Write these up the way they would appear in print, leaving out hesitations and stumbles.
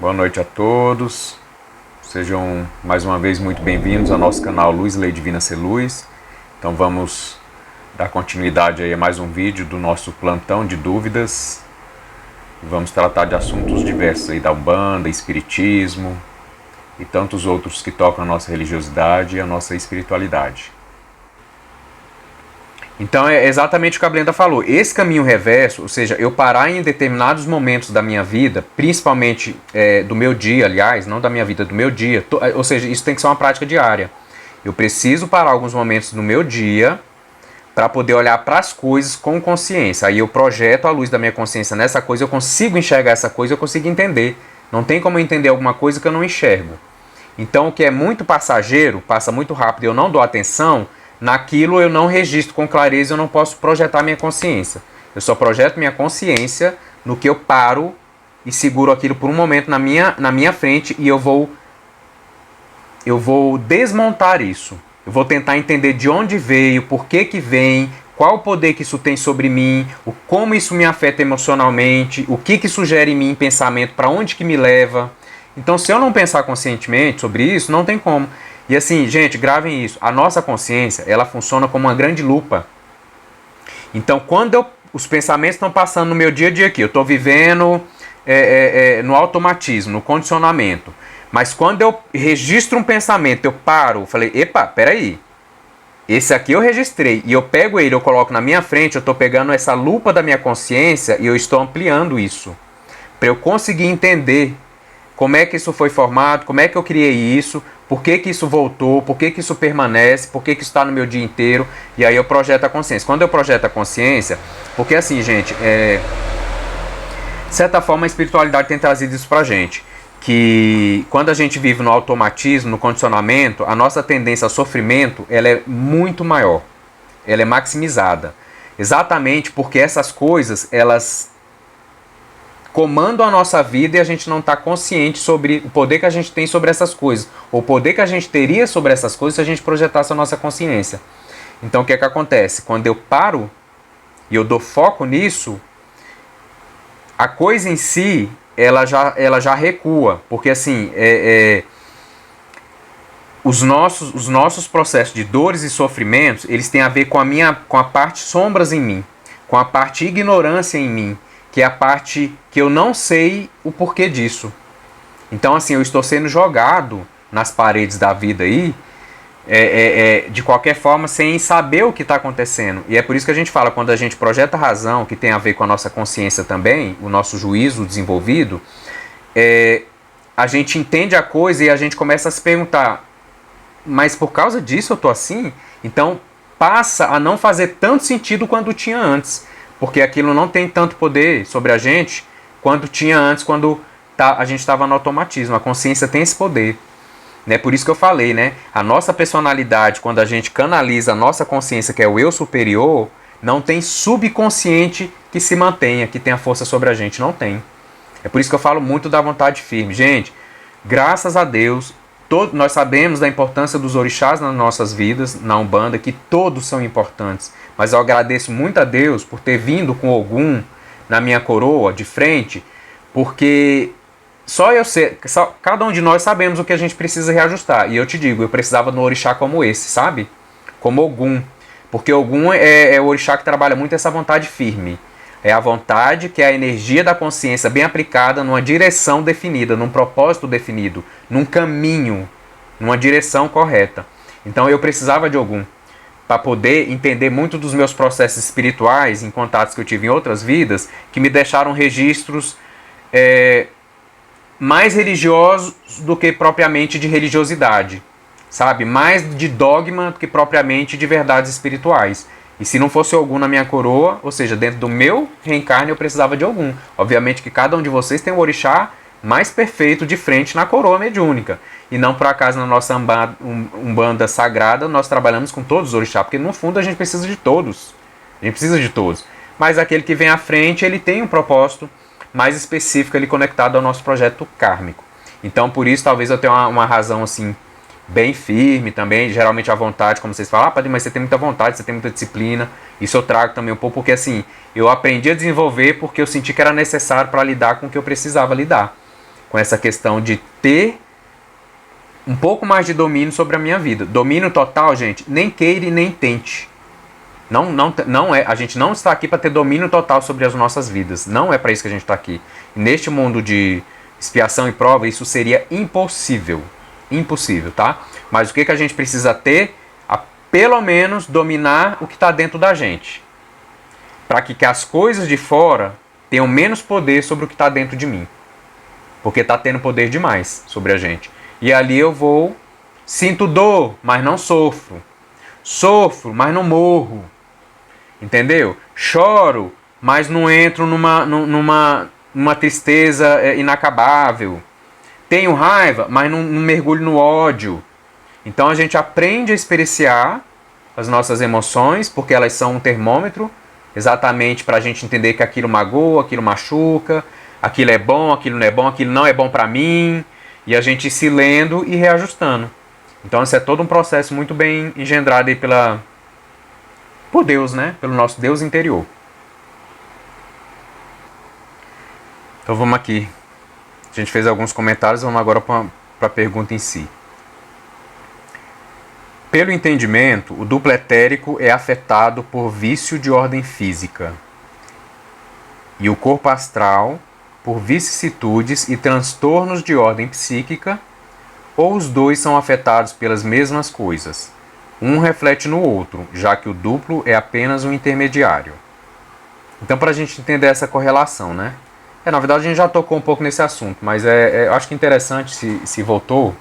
Boa noite a todos. Sejam mais uma vez muito bem-vindos ao nosso canal Luz Lei Divina Ser Luz. Então vamos dar continuidade aí a mais um vídeo do nosso plantão de dúvidas. Vamos tratar de assuntos diversos aí da Umbanda, Espiritismo e tantos outros que tocam a nossa religiosidade e a nossa espiritualidade. Então é exatamente o que a Blenda falou. Esse caminho reverso, ou seja, eu parar em determinados momentos da minha vida, principalmente do meu dia, aliás, não da minha vida, do meu dia, ou seja, isso tem que ser uma prática diária. Eu preciso parar alguns momentos do meu dia para poder olhar para as coisas com consciência. Aí eu projeto a luz da minha consciência nessa coisa, eu consigo enxergar essa coisa, eu consigo entender. Não tem como eu entender alguma coisa que eu não enxergo. Então o que é muito passageiro, passa muito rápido e eu não dou atenção, naquilo eu não registro com clareza, eu não posso projetar minha consciência. Eu só projeto minha consciência no que eu paro e seguro aquilo por um momento na minha frente e eu vou desmontar isso. Eu vou tentar entender de onde veio, por que vem, qual o poder que isso tem sobre mim, como isso me afeta emocionalmente, o que sugere em mim em pensamento, para onde que me leva. Então, se eu não pensar conscientemente sobre isso, não tem como. E assim, gente, gravem isso. A nossa consciência, ela funciona como uma grande lupa. Então, quando os pensamentos estão passando no meu dia a dia aqui, eu estou vivendo no automatismo, no condicionamento. Mas quando eu registro um pensamento, eu paro, falei, epa, peraí. Esse aqui eu registrei e eu pego ele, eu coloco na minha frente, eu estou pegando essa lupa da minha consciência e eu estou ampliando isso. Para eu conseguir entender como é que isso foi formado, como é que eu criei isso, por que isso voltou, por que isso permanece, por que isso está no meu dia inteiro, e aí eu projeto a consciência. Quando eu projeto a consciência, porque assim, gente, de certa forma a espiritualidade tem trazido isso pra gente, que quando a gente vive no automatismo, no condicionamento, a nossa tendência ao sofrimento, ela é muito maior, ela é maximizada, exatamente porque essas coisas, elas comandam a nossa vida e a gente não está consciente sobre o poder que a gente tem sobre essas coisas, ou o poder que a gente teria sobre essas coisas se a gente projetasse a nossa consciência. Então o que acontece? Quando eu paro e eu dou foco nisso, a coisa em si, ela já recua, porque assim, os nossos processos de dores e sofrimentos, eles têm a ver com a parte sombras em mim, com a parte ignorância em mim, que é a parte que eu não sei o porquê disso. Então, assim, eu estou sendo jogado nas paredes da vida aí, de qualquer forma, sem saber o que está acontecendo. E é por isso que a gente fala, quando a gente projeta razão, que tem a ver com a nossa consciência também, o nosso juízo desenvolvido, a gente entende a coisa e a gente começa a se perguntar, mas por causa disso eu estou assim? Então, passa a não fazer tanto sentido quanto tinha antes. Porque aquilo não tem tanto poder sobre a gente quanto tinha antes, quando a gente estava no automatismo. A consciência tem esse poder. Né? Por isso que eu falei, né? A nossa personalidade, quando a gente canaliza a nossa consciência, que é o eu superior, não tem subconsciente que se mantenha, que tenha força sobre a gente. Não tem. É por isso que eu falo muito da vontade firme. Gente, graças a Deus, nós sabemos da importância dos orixás nas nossas vidas, na Umbanda, que todos são importantes. Mas eu agradeço muito a Deus por ter vindo com Ogum na minha coroa, de frente, porque só eu sei, cada um de nós sabemos o que a gente precisa reajustar. E eu te digo, eu precisava de um orixá como esse, sabe? Como Ogum. Porque Ogum é o orixá que trabalha muito essa vontade firme. É a vontade que é a energia da consciência bem aplicada numa direção definida, num propósito definido, num caminho, numa direção correta. Então eu precisava de Ogum para poder entender muito dos meus processos espirituais, em contatos que eu tive em outras vidas, que me deixaram registros mais religiosos do que propriamente de religiosidade, sabe? Mais de dogma do que propriamente de verdades espirituais. E se não fosse Ogum na minha coroa, ou seja, dentro do meu reencarne eu precisava de Ogum. Obviamente que cada um de vocês tem um orixá mais perfeito de frente na coroa mediúnica. E não por acaso na nossa Umbanda sagrada nós trabalhamos com todos os orixás, porque no fundo a gente precisa de todos. A gente precisa de todos. Mas aquele que vem à frente, ele tem um propósito mais específico ali conectado ao nosso projeto kármico. Então por isso talvez eu tenha uma razão assim bem firme também, geralmente a vontade, como vocês falam, Padre, mas você tem muita vontade, você tem muita disciplina. Isso eu trago também um pouco, porque assim, eu aprendi a desenvolver porque eu senti que era necessário para lidar com o que eu precisava lidar. com essa questão de ter um pouco mais de domínio sobre a minha vida. Domínio total, gente, nem queira e nem tente. Não é, a gente não está aqui para ter domínio total sobre as nossas vidas. Não é para isso que a gente está aqui. E neste mundo de expiação e prova, isso seria impossível. Impossível, tá? Mas o que a gente precisa ter? Pelo menos dominar o que está dentro da gente. Para que as coisas de fora tenham menos poder sobre o que está dentro de mim. Porque está tendo poder demais sobre a gente. E ali eu vou, sinto dor, mas não sofro. Sofro, mas não morro. Entendeu? Choro, mas não entro numa tristeza inacabável. Tenho raiva, mas não mergulho no ódio. Então a gente aprende a experienciar as nossas emoções, porque elas são um termômetro, exatamente para a gente entender que aquilo magoa, aquilo machuca, aquilo é bom, aquilo não é bom, aquilo não é bom para mim, e a gente se lendo e reajustando. Então esse é todo um processo muito bem engendrado aí por Deus, né? Pelo nosso Deus interior. Então vamos aqui. A gente fez alguns comentários, vamos agora para a pergunta em si. Pelo entendimento, o duplo etérico é afetado por vício de ordem física e o corpo astral por vicissitudes e transtornos de ordem psíquica, ou os dois são afetados pelas mesmas coisas. Um reflete no outro, já que o duplo é apenas um intermediário. Então, para a gente entender essa correlação, né? Na verdade, a gente já tocou um pouco nesse assunto, mas eu acho que é interessante se voltou.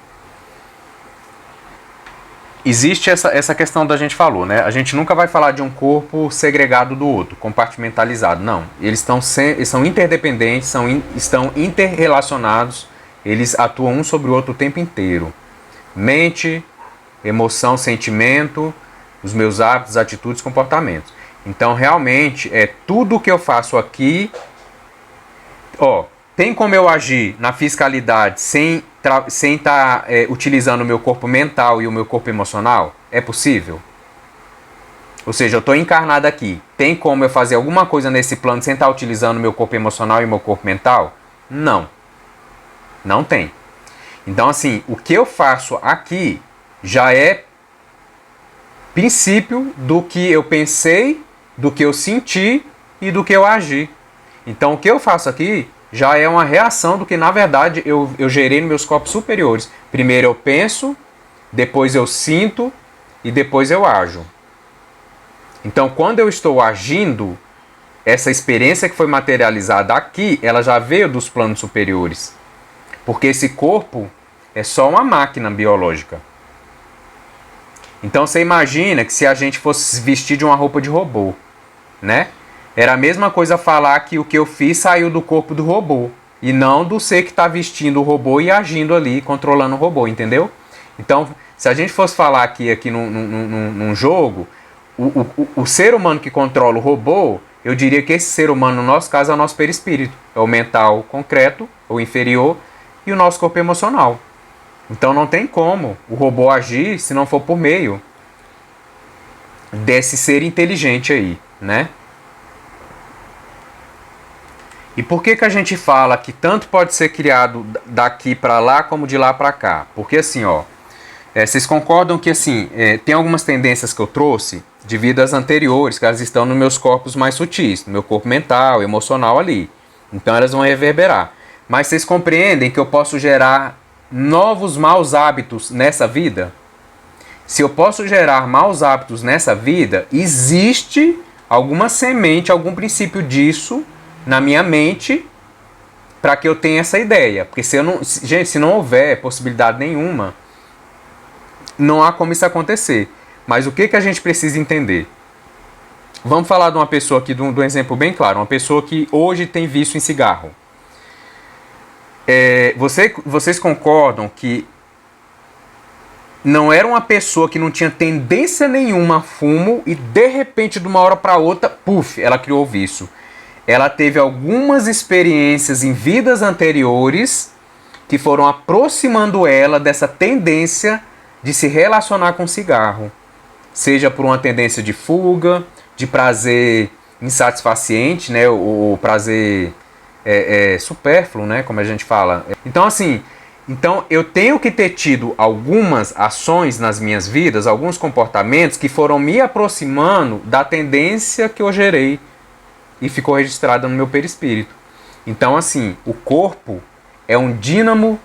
Existe essa questão da gente falou, né? A gente nunca vai falar de um corpo segregado do outro, compartimentalizado. Não, eles são interdependentes, estão interrelacionados, eles atuam um sobre o outro o tempo inteiro. Mente, emoção, sentimento, os meus hábitos, atitudes, comportamentos. Então, realmente, tudo que eu faço aqui... tem como eu agir na fiscalidade sem estar utilizando o meu corpo mental e o meu corpo emocional? É possível? Ou seja, eu estou encarnado aqui. Tem como eu fazer alguma coisa nesse plano sem estar utilizando o meu corpo emocional e o meu corpo mental? Não. Não tem. Então, assim, o que eu faço aqui já é princípio do que eu pensei, do que eu senti e do que eu agi. Então, o que eu faço aqui já é uma reação do que, na verdade, eu gerei nos meus corpos superiores. Primeiro eu penso, depois eu sinto e depois eu ajo. Então, quando eu estou agindo, essa experiência que foi materializada aqui, ela já veio dos planos superiores. Porque esse corpo é só uma máquina biológica. Então, você imagina que se a gente fosse vestir de uma roupa de robô, né? Era a mesma coisa falar que o que eu fiz saiu do corpo do robô. E não do ser que está vestindo o robô e agindo ali, controlando o robô, entendeu? Então, se a gente fosse falar aqui num jogo, o ser humano que controla o robô, eu diria que esse ser humano, no nosso caso, é o nosso perispírito. É o mental concreto, ou inferior, e o nosso corpo emocional. Então não tem como o robô agir se não for por meio desse ser inteligente aí, né? E por que a gente fala que tanto pode ser criado daqui para lá como de lá para cá? Porque assim, vocês concordam que assim, tem algumas tendências que eu trouxe de vidas anteriores, que elas estão nos meus corpos mais sutis, no meu corpo mental, emocional ali. Então elas vão reverberar. Mas vocês compreendem que eu posso gerar novos maus hábitos nessa vida? Se eu posso gerar maus hábitos nessa vida, existe alguma semente, algum princípio disso na minha mente para que eu tenha essa ideia. Porque se não houver possibilidade nenhuma, não há como isso acontecer. Mas o que a gente precisa entender? Vamos falar de uma pessoa aqui, de um exemplo bem claro. Uma pessoa que hoje tem vício em cigarro. Vocês concordam que não era uma pessoa que não tinha tendência nenhuma a fumo e de repente, de uma hora para outra, puf, ela criou o vício. Ela teve algumas experiências em vidas anteriores que foram aproximando ela dessa tendência de se relacionar com cigarro. Seja por uma tendência de fuga, de prazer insatisfaciente, né, o prazer supérfluo, né? Como a gente fala. Então, assim, então eu tenho que ter tido algumas ações nas minhas vidas, alguns comportamentos que foram me aproximando da tendência que eu gerei e ficou registrada no meu perispírito. Então, assim, o corpo é um dínamo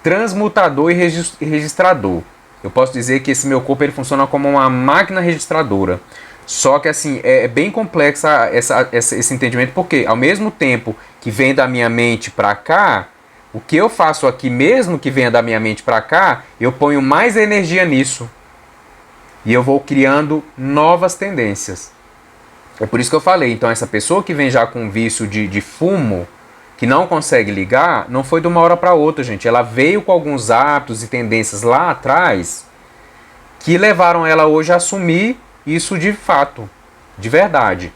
transmutador e registrador. Eu posso dizer que esse meu corpo ele funciona como uma máquina registradora. Só que assim, é bem complexa esse entendimento, porque ao mesmo tempo que vem da minha mente para cá, o que eu faço aqui, mesmo que venha da minha mente para cá, eu ponho mais energia nisso. E eu vou criando novas tendências. É por isso que eu falei, então essa pessoa que vem já com um vício de fumo, que não consegue ligar, não foi de uma hora para outra, gente. Ela veio com alguns hábitos e tendências lá atrás que levaram ela hoje a assumir isso de fato, de verdade.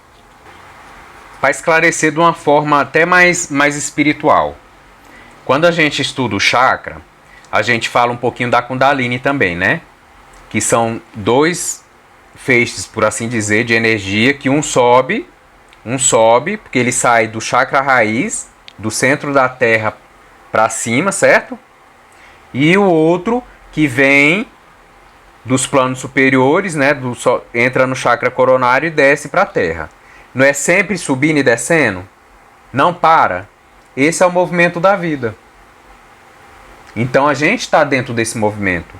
Para esclarecer de uma forma até mais espiritual. Quando a gente estuda o chakra, a gente fala um pouquinho da Kundalini também, né? Que são dois feixes, por assim dizer, de energia, que um sobe, porque ele sai do chakra raiz, do centro da Terra para cima, certo? E o outro que vem dos planos superiores, né? Entra no chakra coronário e desce para a Terra. Não é sempre subindo e descendo? Não para. Esse é o movimento da vida. Então a gente está dentro desse movimento.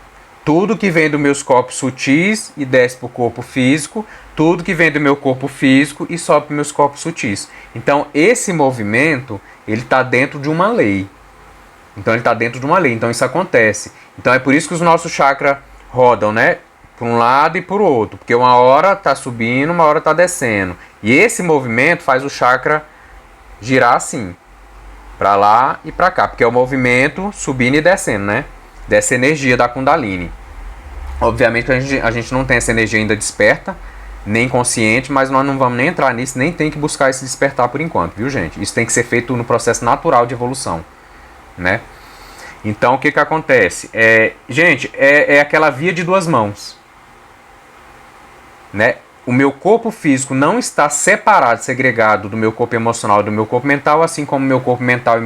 Tudo que vem dos meus corpos sutis e desce para o corpo físico, tudo que vem do meu corpo físico e sobe para os meus corpos sutis. Então esse movimento, ele está dentro de uma lei. Então isso acontece. Então é por isso que os nossos chakras rodam, né? Por um lado e por outro. Porque uma hora está subindo, uma hora está descendo. E esse movimento faz o chakra girar assim. Para lá e para cá. Porque é o movimento subindo e descendo, né? Dessa energia da Kundalini. Obviamente a gente não tem essa energia ainda desperta, nem consciente, mas nós não vamos nem entrar nisso, nem tem que buscar esse despertar por enquanto, viu, gente? Isso tem que ser feito no processo natural de evolução, né? Então o que acontece? Gente, é aquela via de duas mãos, né? O meu corpo físico não está separado, segregado do meu corpo emocional e do meu corpo mental, assim como o meu corpo mental e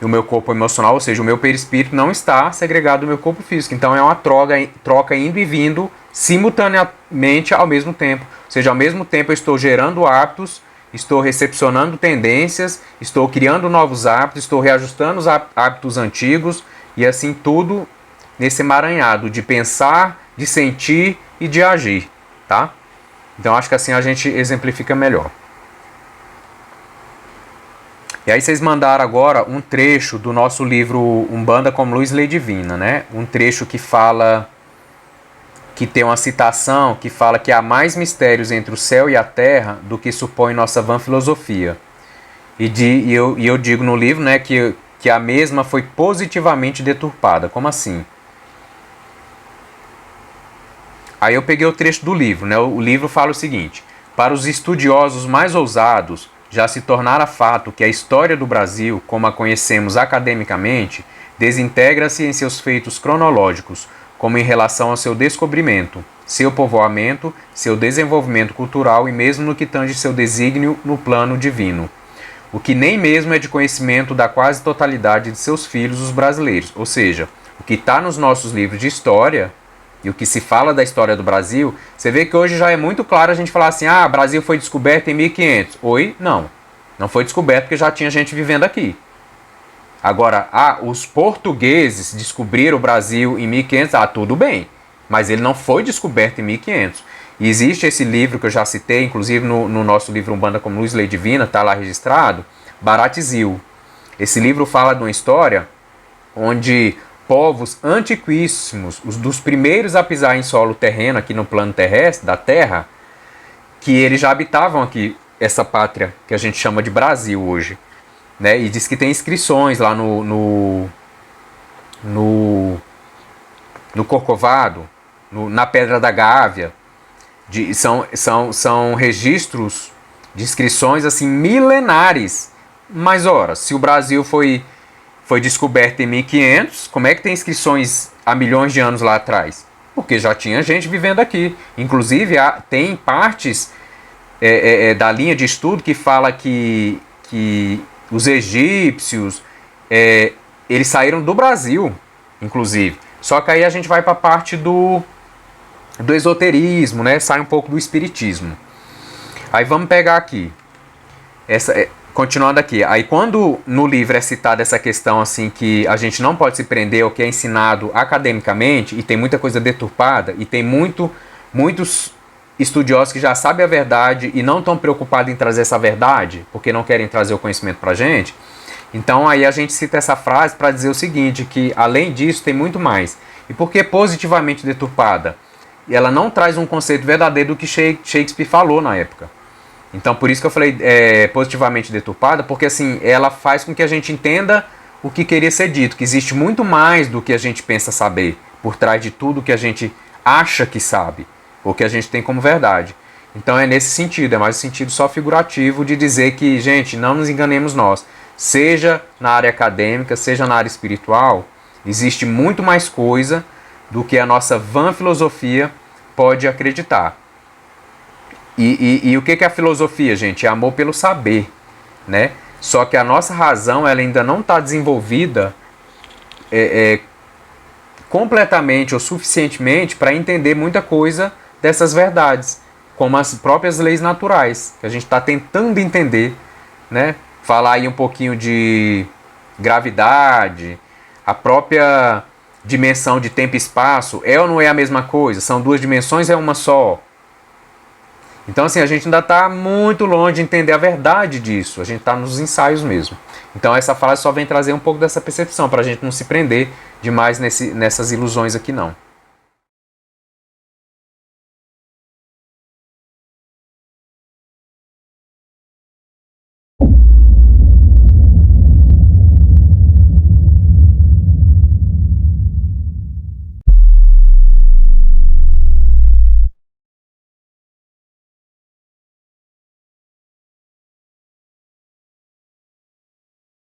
o meu corpo emocional, ou seja, o meu perispírito não está segregado do meu corpo físico. Então é uma troca indo e vindo simultaneamente ao mesmo tempo. Ou seja, ao mesmo tempo eu estou gerando hábitos, estou recepcionando tendências, estou criando novos hábitos, estou reajustando os hábitos antigos e assim tudo nesse emaranhado de pensar, de sentir e de agir, tá? Então acho que assim a gente exemplifica melhor. E aí vocês mandaram agora um trecho do nosso livro Umbanda como Luz e Lei Divina, né? Um trecho que fala, que tem uma citação que fala que há mais mistérios entre o céu e a terra do que supõe nossa vã filosofia. E eu digo no livro, né, que a mesma foi positivamente deturpada. Como assim? Aí eu peguei o trecho do livro, né? O livro fala o seguinte: para os estudiosos mais ousados, já se tornara fato que a história do Brasil, como a conhecemos academicamente, desintegra-se em seus feitos cronológicos, como em relação ao seu descobrimento, seu povoamento, seu desenvolvimento cultural e mesmo no que tange seu desígnio no plano divino. O que nem mesmo é de conhecimento da quase totalidade de seus filhos, os brasileiros. Ou seja, o que está nos nossos livros de história e o que se fala da história do Brasil, você vê que hoje já é muito claro a gente falar assim, o Brasil foi descoberto em 1500. Oi? Não. Não foi descoberto porque já tinha gente vivendo aqui. Agora, os portugueses descobriram o Brasil em 1500, tudo bem. Mas ele não foi descoberto em 1500. E existe esse livro que eu já citei, inclusive no nosso livro Umbanda como Luz e Lei Divina, está lá registrado, Baratzil. Esse livro fala de uma história onde povos antiquíssimos, os dos primeiros a pisar em solo terreno aqui no plano terrestre, da Terra, que eles já habitavam aqui, essa pátria que a gente chama de Brasil hoje. Né? E diz que tem inscrições lá no Corcovado, na Pedra da Gávea. São registros de inscrições assim milenares. Mas, ora, se o Brasil foi descoberto em 1500, como é que tem inscrições há milhões de anos lá atrás? Porque já tinha gente vivendo aqui. Inclusive, tem partes da linha de estudo que fala que que os egípcios, eles saíram do Brasil, inclusive. Só que aí a gente vai para a parte do esoterismo, né? Sai um pouco do espiritismo. Aí vamos pegar aqui. Continuando aqui. Aí quando no livro é citada essa questão assim que a gente não pode se prender ao que é ensinado academicamente, e tem muita coisa deturpada, e tem muitos estudiosos que já sabem a verdade e não estão preocupados em trazer essa verdade, porque não querem trazer o conhecimento pra gente. Então aí a gente cita essa frase para dizer o seguinte, que além disso tem muito mais. E por que positivamente deturpada? Ela não traz um conceito verdadeiro do que Shakespeare falou na época. Então por isso que eu falei positivamente deturpada, porque assim, ela faz com que a gente entenda o que queria ser dito, que existe muito mais do que a gente pensa saber, por trás de tudo que a gente acha que sabe, ou que a gente tem como verdade. Então é nesse sentido, é mais um sentido só figurativo de dizer que, gente, não nos enganemos nós. Seja na área acadêmica, seja na área espiritual, existe muito mais coisa do que a nossa vã filosofia pode acreditar. E o que é a filosofia, gente? É amor pelo saber, né? Só que a nossa razão ela ainda não está desenvolvida completamente ou suficientemente para entender muita coisa dessas verdades, como as próprias leis naturais, que a gente está tentando entender, né? Falar aí um pouquinho de gravidade, a própria dimensão de tempo e espaço, é ou não é a mesma coisa? São duas dimensões, é uma só? Então assim, a gente ainda está muito longe de entender a verdade disso, a gente está nos ensaios mesmo. Então essa frase só vem trazer um pouco dessa percepção, para a gente não se prender demais nessas ilusões aqui não.